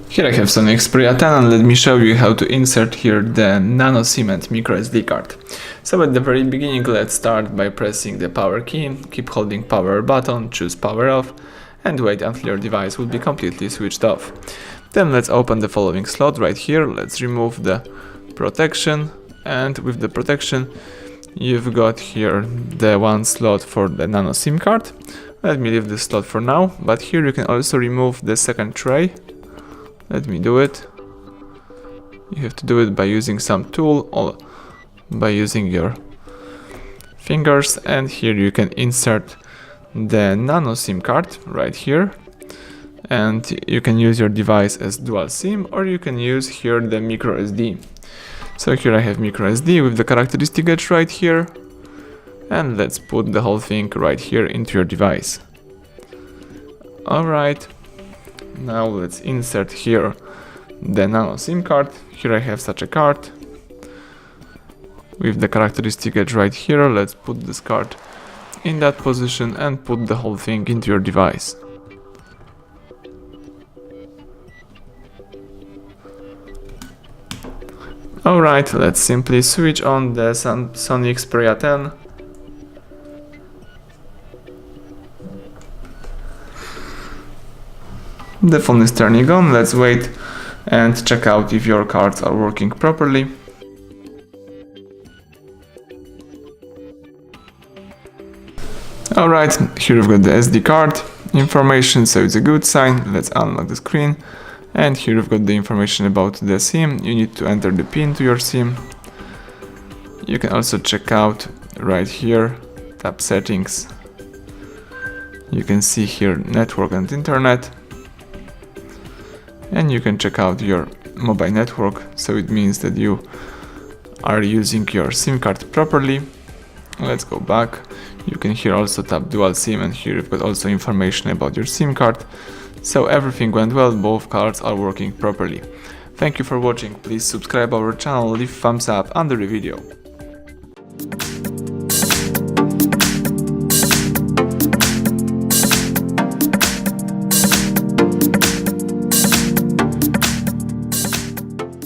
Here I have SONY Xperia 10 and let me show you how to insert here the Nano SIM and micro SD card. So at the very beginning, let's start by pressing the power key, keep holding power button, choose power off and wait until your device will be completely switched off. Then let's open the following slot right here, let's remove the protection, and with the protection you've got here the one slot for the Nano SIM card. Let me leave this slot for now, but here you can also remove the second tray. Let me do it. You have to do it by using some tool or by using your fingers, and here you can insert the Nano SIM card right here, and you can use your device as dual SIM or you can use here the micro SD. So here I have micro SD with the characteristic edge right here, and let's put the whole thing right here into your device. Alright. Now let's insert here the Nano SIM card. Here I have such a card with the characteristic edge right here. Let's put this card in that position and put the whole thing into your device. Alright, let's simply switch on the SONY Xperia 10. The phone is turning on, let's wait and check out if your cards are working properly. Alright, here we've got the SD card information, so it's a good sign. Let's unlock the screen, and here we've got the information about the SIM. You need to enter the PIN to your SIM. You can also check out right here, tap settings. You can see here network and internet. And you can check out your mobile network, so it means that you are using your SIM card properly. Let's go back. You can here also tap dual SIM, and here you've got also information about your SIM card. So everything went well, both cards are working properly. Thank you for watching, please subscribe our channel, leave thumbs up under the video.